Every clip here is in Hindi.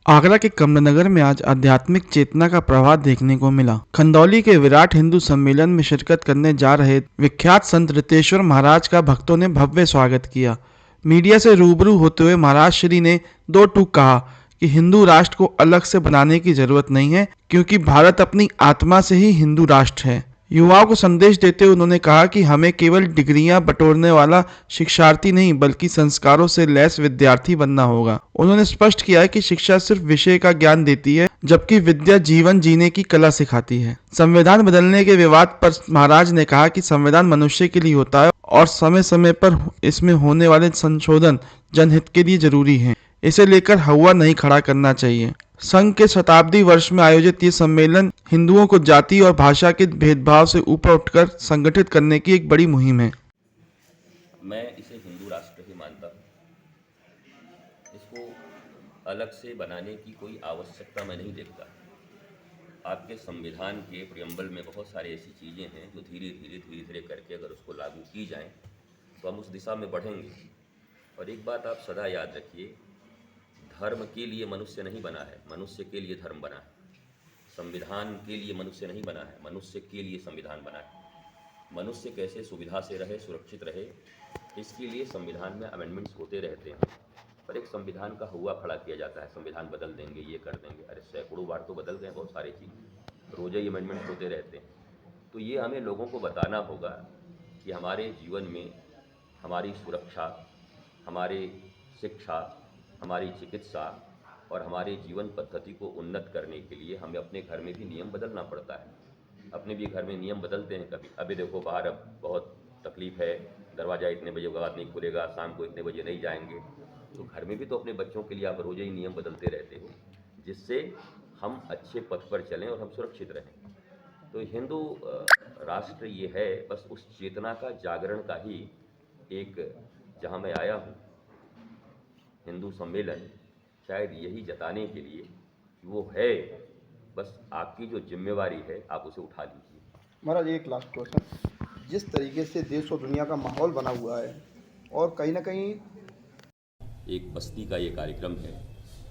आगरा के कमलानगर में आज आध्यात्मिक चेतना का प्रवाह देखने को मिला। खंदौली के विराट हिंदू सम्मेलन में शिरकत करने जा रहे विख्यात संत रितेश्वर महाराज का भक्तों ने भव्य स्वागत किया। मीडिया से रूबरू होते हुए महाराज श्री ने दो टूक कहा कि हिंदू राष्ट्र को अलग से बनाने की जरूरत नहीं है, क्योंकि भारत अपनी आत्मा से ही हिंदू राष्ट्र है। युवाओं को संदेश देते हुए उन्होंने कहा कि हमें केवल डिग्रियां बटोरने वाला शिक्षार्थी नहीं बल्कि संस्कारों से लैस विद्यार्थी बनना होगा। उन्होंने स्पष्ट किया है कि शिक्षा सिर्फ विषय का ज्ञान देती है, जबकि विद्या जीवन जीने की कला सिखाती है। संविधान बदलने के विवाद पर महाराज ने कहा कि संविधान मनुष्य के लिए होता है और समय समय पर इसमें होने वाले संशोधन जनहित के लिए जरूरी है। इसे लेकर हवा नहीं खड़ा करना चाहिए। संघ के शताब्दी वर्ष में आयोजित ये सम्मेलन हिंदुओं को जाति और भाषा के भेदभाव से ऊपर उठकर संगठित करने की एक बड़ी मुहिम है। मैं इसे हिंदू राष्ट्र ही मानता हूँ। इसको अलग से बनाने की कोई आवश्यकता मैं नहीं देखता। आपके संविधान के प्रियम्बल में बहुत सारी ऐसी चीज़ें हैं जो धीरे धीरे करके अगर उसको लागू की जाएं तो हम उस दिशा में बढ़ेंगे। और एक बात आप सदा याद रखिए, धर्म के लिए मनुष्य नहीं बना है, मनुष्य के लिए धर्म बना है। संविधान के लिए मनुष्य नहीं बना है, मनुष्य के लिए संविधान बना है। मनुष्य कैसे सुविधा से रहे, सुरक्षित रहे, इसके लिए संविधान में अमेंडमेंट्स होते रहते हैं। पर एक संविधान का हुआ खड़ा किया जाता है, संविधान बदल देंगे, ये कर देंगे। अरे सैकड़ों बार तो बदल गए बहुत सारी चीज़ें, रोज़ ही अमेंडमेंट्स होते रहते हैं। तो ये हमें लोगों को बताना होगा कि हमारे जीवन में हमारी सुरक्षा, हमारे शिक्षा, हमारी चिकित्सा और हमारे जीवन पद्धति को उन्नत करने के लिए हमें अपने घर में भी नियम बदलना पड़ता है। अपने भी घर में नियम बदलते हैं कभी। अभी देखो बाहर अब बहुत तकलीफ़ है, दरवाज़ा इतने बजे के बाद नहीं खुलेगा, शाम को इतने बजे नहीं जाएंगे। तो घर में भी तो अपने बच्चों के लिए आप रोज़ ही नियम बदलते रहते हो, जिससे हम अच्छे पथ पर चलें और हम सुरक्षित रहें। तो हिंदू राष्ट्र ये है, बस उस चेतना का जागरण का ही एक, जहाँ मैं आया हूँ हिंदू सम्मेलन, शायद यही जताने के लिए कि वो है, बस आपकी जो जिम्मेवारी है आप उसे उठा लीजिए। महाराज एक लास्ट क्वेश्चन, जिस तरीके से देश और दुनिया का माहौल बना हुआ है और कहीं ना कहीं एक बस्ती का ये कार्यक्रम है,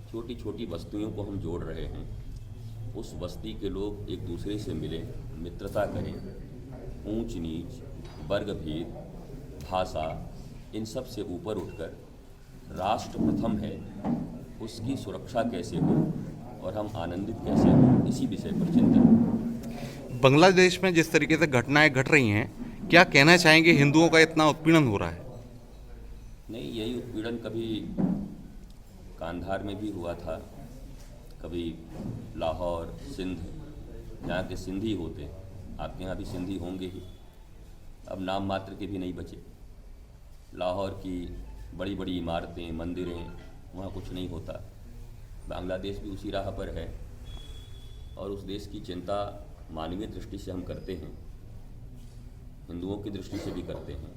छोटी छोटी बस्तियों को हम जोड़ रहे हैं। उस बस्ती के लोग एक दूसरे से मिलें, मित्रता करें, ऊंच नीच, वर्ग भेद, भाषा, इन सब से ऊपर उठकर राष्ट्र प्रथम है, उसकी सुरक्षा कैसे हो और हम आनंदित कैसे हो, इसी विषय पर चिंतन। बांग्लादेश में जिस तरीके से घटनाएं घट रही हैं, क्या कहना चाहेंगे हिंदुओं का इतना उत्पीड़न हो रहा है? नहीं, यही उत्पीड़न कभी कांधार में भी हुआ था, कभी लाहौर, सिंध, यहाँ के सिंधी होते, आपके यहाँ भी सिंधी होंगे ही, अब नाम मात्र के भी नहीं बचे। लाहौर की बड़ी बड़ी इमारतें, मंदिरें, वहाँ कुछ नहीं होता। बांग्लादेश भी उसी राह पर है और उस देश की चिंता मानवीय दृष्टि से हम करते हैं, हिंदुओं की दृष्टि से भी करते हैं,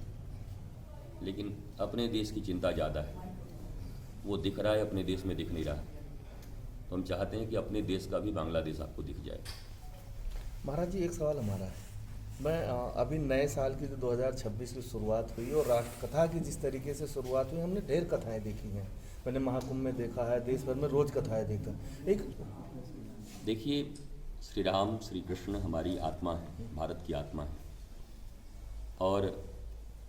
लेकिन अपने देश की चिंता ज़्यादा है। वो दिख रहा है, अपने देश में दिख नहीं रहा। तो हम चाहते हैं कि अपने देश का भी बांग्लादेश आपको दिख जाए। महाराज जी एक सवाल हमारा है, मैं अभी नए साल की जो 2026 की शुरुआत हुई और राष्ट्र कथा की जिस तरीके से शुरुआत हुई, हमने ढेर कथाएं देखी हैं। मैंने महाकुंभ में देखा है, देश भर में रोज कथाएं देखा। एक देखिए, श्री राम श्री कृष्ण हमारी आत्मा है, भारत की आत्मा है, और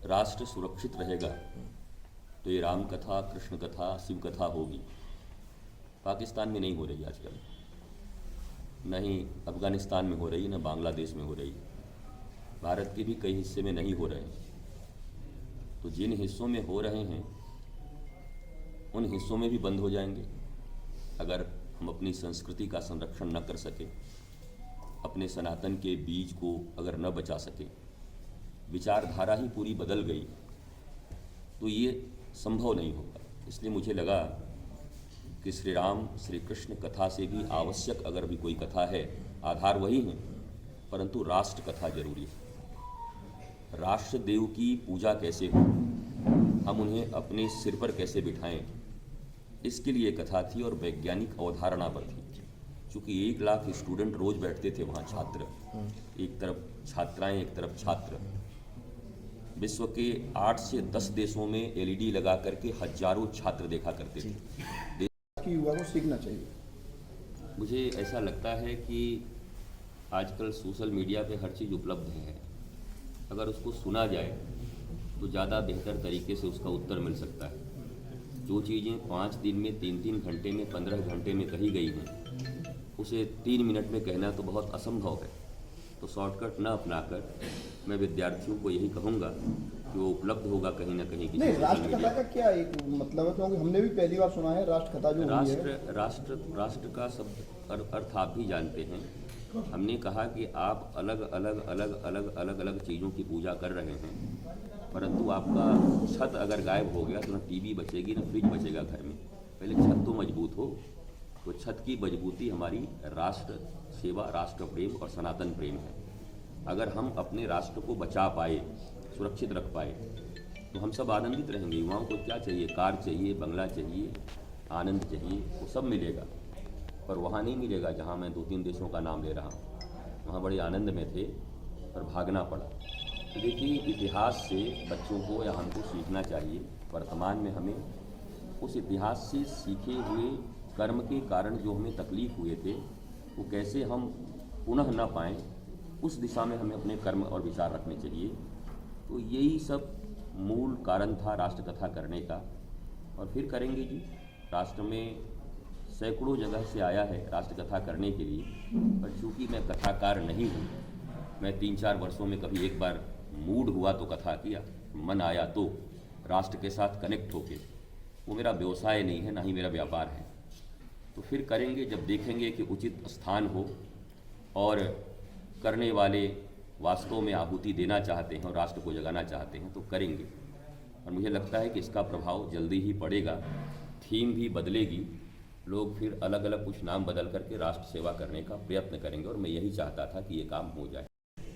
राष्ट्र सुरक्षित रहेगा तो ये राम कथा, कृष्ण कथा, शिव कथा होगी। पाकिस्तान में नहीं हो रही आजकल, न ही अफगानिस्तान में हो रही, न बांग्लादेश में हो रही, भारत के भी कई हिस्से में नहीं हो रहे। तो जिन हिस्सों में हो रहे हैं उन हिस्सों में भी बंद हो जाएंगे अगर हम अपनी संस्कृति का संरक्षण न कर सके, अपने सनातन के बीज को अगर न बचा सके, विचारधारा ही पूरी बदल गई तो ये संभव नहीं होगा। इसलिए मुझे लगा कि श्री राम श्री कृष्ण कथा से भी आवश्यक अगर भी कोई कथा है, आधार वही है, परंतु राष्ट्र कथा जरूरी है। राष्ट्र देव की पूजा कैसे हो, हम उन्हें अपने सिर पर कैसे बिठाएं, इसके लिए कथा थी और वैज्ञानिक अवधारणा पर थी। चूँकि 1 लाख स्टूडेंट रोज बैठते थे वहाँ, छात्र, एक तरफ छात्राएं, एक तरफ छात्र। विश्व के 8 से 10 देशों में LED लगा करके हजारों छात्र देखा करते थे। के युवा को सीखना चाहिए? मुझे ऐसा लगता है कि आजकल सोशल मीडिया पे हर चीज़ उपलब्ध है। अगर उसको सुना जाए तो ज़्यादा बेहतर तरीके से उसका उत्तर मिल सकता है। जो चीज़ें 5 दिन में 3-3 घंटे में 15 घंटे में कही गई हैं, उसे 3 मिनट में कहना तो बहुत असंभव है। तो शॉर्टकट न अपनाकर मैं विद्यार्थियों को यही कहूँगा कि वो उपलब्ध होगा कहीं ना कहीं किसी नहीं, सोशल राष्ट्र मीडिया कथा का क्या एक मतलब है, क्योंकि हमने भी पहली बार सुना है राष्ट्र कथा जो हुई है। राष्ट्र का शब्द अर्थ आप भी जानते हैं। हमने कहा कि आप अलग अलग चीज़ों की पूजा कर रहे हैं, परंतु आपका छत अगर गायब हो गया तो ना टीवी बचेगी ना फ्रिज बचेगा घर में। पहले छत तो मजबूत हो। तो छत की मजबूती हमारी राष्ट्र सेवा, राष्ट्र प्रेम और सनातन प्रेम है। अगर हम अपने राष्ट्र को बचा पाए, सुरक्षित रख पाए, तो हम सब आनंदित रहेंगे। युवाओं को क्या चाहिए? कार चाहिए, बंगला चाहिए, आनंद चाहिए, वो सब मिलेगा। पर वहाँ नहीं मिलेगा जहाँ मैं 2-3 देशों का नाम ले रहा हूँ। वहाँ बड़े आनंद में थे पर भागना पड़ा। तो देखिए, इतिहास से बच्चों को या हमको सीखना चाहिए। वर्तमान में हमें उस इतिहास से सीखे हुए कर्म के कारण जो हमें तकलीफ हुए थे, वो कैसे हम पुनः न पाएँ, उस दिशा में हमें अपने कर्म और विचार रखने चाहिए। तो यही सब मूल कारण था राष्ट्र कथा करने का। और फिर करेंगे जी। राष्ट्र में सैकड़ों जगह से आया है राष्ट्र कथा करने के लिए, पर चूँकि मैं कथाकार नहीं हूँ, मैं 3-4 वर्षों में कभी एक बार मूड हुआ तो कथा किया, मन आया तो राष्ट्र के साथ कनेक्ट होके। वो मेरा व्यवसाय नहीं है, ना ही मेरा व्यापार है। तो फिर करेंगे जब देखेंगे कि उचित स्थान हो और करने वाले वास्तव में आहुति देना चाहते हैं और राष्ट्र को जगाना चाहते हैं तो करेंगे। और मुझे लगता है कि इसका प्रभाव जल्दी ही पड़ेगा। थीम भी बदलेगी, लोग फिर अलग अलग कुछ नाम बदल करके राष्ट्र सेवा करने का प्रयत्न करेंगे। और मैं यही चाहता था कि ये काम हो जाए।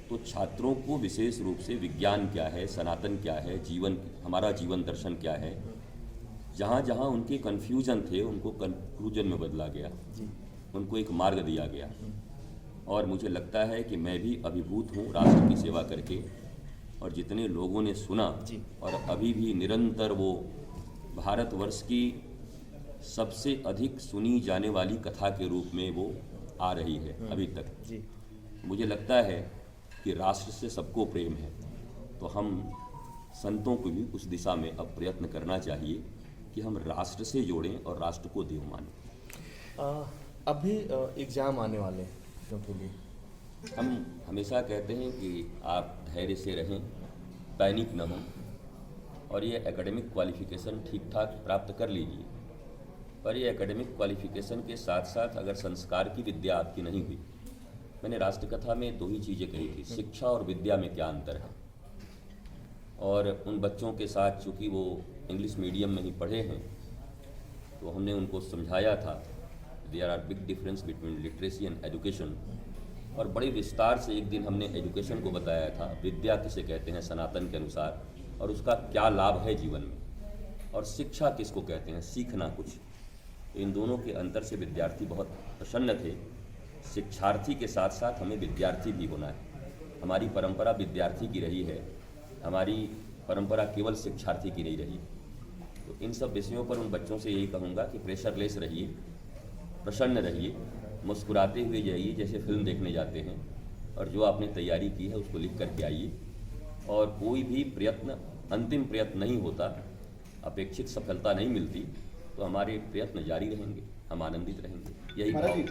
तो छात्रों को विशेष रूप से विज्ञान क्या है, सनातन क्या है, जीवन, हमारा जीवन दर्शन क्या है, जहाँ जहाँ उनके कन्फ्यूजन थे उनको कंक्लूजन में बदला गया, उनको एक मार्ग दिया गया। और मुझे लगता है कि मैं भी अभिभूत हूँ राष्ट्र की सेवा करके। और जितने लोगों ने सुना और अभी भी निरंतर वो भारतवर्ष की सबसे अधिक सुनी जाने वाली कथा के रूप में वो आ रही है अभी तक। मुझे लगता है कि राष्ट्र से सबको प्रेम है। तो हम संतों को भी उस दिशा में अब प्रयत्न करना चाहिए कि हम राष्ट्र से जोड़ें और राष्ट्र को देव मानें। अभी एग्ज़ाम आने वाले हैं के लिए हम हमेशा कहते हैं कि आप धैर्य से रहें, पैनिक न हों और ये एकेडमिक क्वालिफ़िकेशन ठीक ठाक प्राप्त कर लीजिए। पर ये एकेडमिक क्वालिफ़िकेशन के साथ साथ अगर संस्कार की विद्या आपकी नहीं हुई, मैंने राष्ट्र कथा में 2 ही चीज़ें कही थी, शिक्षा और विद्या में क्या अंतर है। और उन बच्चों के साथ चूँकि वो इंग्लिश मीडियम में ही पढ़े हैं, तो हमने उनको समझाया था there are big difference between literacy and education. और बड़े विस्तार से एक दिन हमने एजुकेशन को बताया था, विद्या किसे कहते हैं सनातन के अनुसार, और उसका क्या लाभ है जीवन में, और शिक्षा किसको कहते हैं, सीखना कुछ। इन दोनों के अंतर से विद्यार्थी बहुत प्रसन्न थे। शिक्षार्थी के साथ साथ हमें विद्यार्थी भी होना है। हमारी परंपरा विद्यार्थी की रही है, हमारी परंपरा केवल शिक्षार्थी की नहीं रही। तो इन सब विषयों पर उन बच्चों से यही कहूँगा कि प्रेशरलेस रहिए, प्रसन्न रहिए, मुस्कुराते हुए जाइए जैसे फिल्म देखने जाते हैं, और जो आपने तैयारी की है उसको लिख करके आइए। और कोई भी प्रयत्न अंतिम प्रयत्न नहीं होता, अपेक्षित सफलता नहीं मिलती, तो हमारे प्रयत्न जारी रहेंगे, हम आनंदित रहेंगे। यही भाव।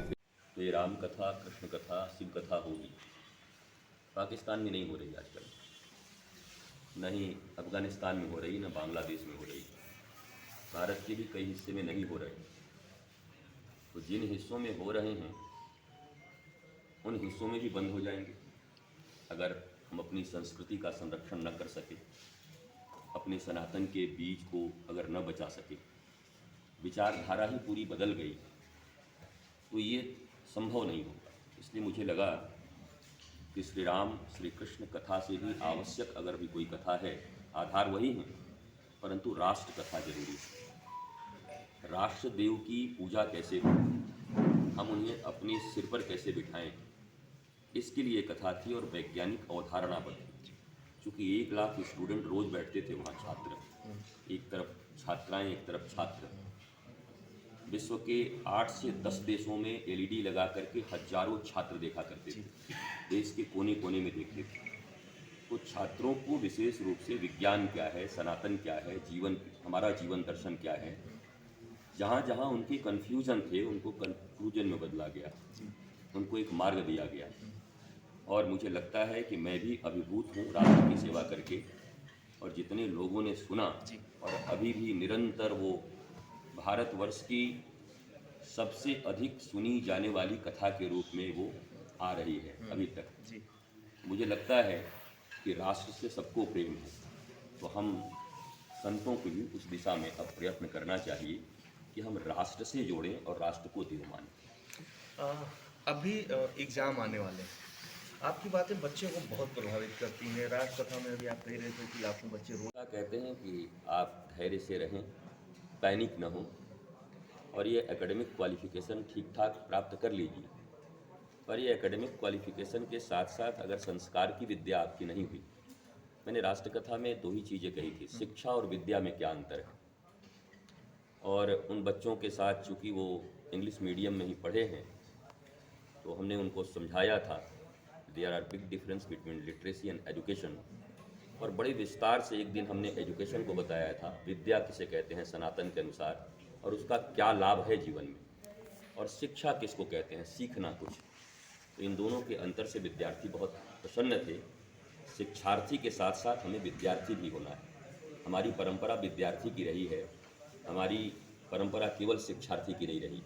तो ये राम कथा, कृष्ण कथा, शिव कथा होगी। पाकिस्तान में नहीं हो रही आजकल, न ही अफगानिस्तान में हो रही, न बांग्लादेश में हो रही, भारत के भी कई हिस्से में नहीं हो रही। तो जिन हिस्सों में हो रहे हैं उन हिस्सों में भी बंद हो जाएंगे अगर हम अपनी संस्कृति का संरक्षण न कर सके, अपने सनातन के बीज को अगर न बचा सके। विचारधारा ही पूरी बदल गई तो ये संभव नहीं होगा। इसलिए मुझे लगा कि श्री राम श्री कृष्ण कथा से भी आवश्यक अगर भी कोई कथा है, आधार वही है, परंतु राष्ट्र कथा जरूरी है। राष्ट्र देव की पूजा कैसे हो, हम उन्हें अपने सिर पर कैसे बिठाएं, इसके लिए कथा थी और वैज्ञानिक अवधारणा पर थी। चूँकि 1 लाख स्टूडेंट रोज़ बैठते थे वहाँ, छात्र एक तरफ छात्राएं एक तरफ छात्र, विश्व के 8 से 10 देशों में एलईडी लगा करके हजारों छात्र देखा करते थे, देश के कोने कोने में देखते थे। तो छात्रों को विशेष रूप से विज्ञान क्या है, सनातन क्या है, जीवन, हमारा जीवन दर्शन क्या है, जहाँ जहाँ उनकी कन्फ्यूजन थे उनको कंक्लूजन में बदला गया, उनको एक मार्ग दिया गया। और मुझे लगता है कि मैं भी अभिभूत हूँ राष्ट्र की सेवा करके, और जितने लोगों ने सुना और अभी भी निरंतर वो भारतवर्ष की सबसे अधिक सुनी जाने वाली कथा के रूप में वो आ रही है अभी तक। मुझे लगता है कि राष्ट्र से सबको प्रेम है, तो हम संतों को भी उस दिशा में अब प्रयत्न करना चाहिए कि हम राष्ट्र से जोड़ें और राष्ट्र को देव मानें। अभी एग्ज़ाम आने वाले हैं, आपकी बातें बच्चों को बहुत प्रभावित करती हैं। राष्ट्र कथा में अभी आप कह रहे थे कि लाखों बच्चे क्या कहते हैं कि आप धैर्य से रहें, पैनिक न हो, और ये एकेडमिक क्वालिफिकेशन ठीक ठाक प्राप्त कर लीजिए। पर ये एकेडमिक क्वालिफिकेशन के साथ साथ अगर संस्कार की विद्या आपकी नहीं हुई, मैंने राष्ट्रकथा में 2 ही चीज़ें कही थी, शिक्षा और विद्या में क्या अंतर है। और उन बच्चों के साथ चूँकि वो इंग्लिश मीडियम में ही पढ़े हैं, तो हमने उनको समझाया था there are big difference between literacy and education. और बड़े विस्तार से एक दिन हमने एजुकेशन को बताया था, विद्या किसे कहते हैं सनातन के अनुसार, और उसका क्या लाभ है जीवन में, और शिक्षा किसको कहते हैं, सीखना कुछ। तो इन दोनों के अंतर से विद्यार्थी बहुत प्रसन्न थे। शिक्षार्थी के साथ साथ हमें विद्यार्थी भी होना है। हमारी परंपरा विद्यार्थी की रही है, हमारी परंपरा केवल शिक्षार्थी की नहीं रही।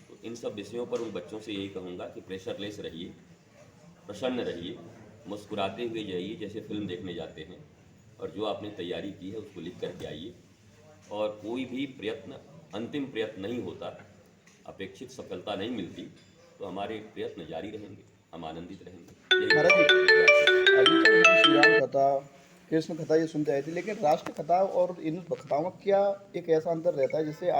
तो इन सब विषयों पर उन बच्चों से यही कहूँगा कि प्रेशरलेस रहिए, प्रसन्न रहिए, मुस्कुराते हुए जाइए जैसे फिल्म देखने जाते हैं, और जो आपने तैयारी की है उसको लिख करके आइए। और कोई भी प्रयत्न अंतिम प्रयत्न नहीं होता, अपेक्षित सफलता नहीं मिलती, तो हमारे प्रयत्न जारी रहेंगे, हम आनंदित रहेंगे। महाराज जी, अभी तक हम श्री राम कथा, कृष्ण कथा ये सुनते आए थे, लेकिन राष्ट्र कथा और इन कथाओं में क्या एक ऐसा अंतर रहता है जिससे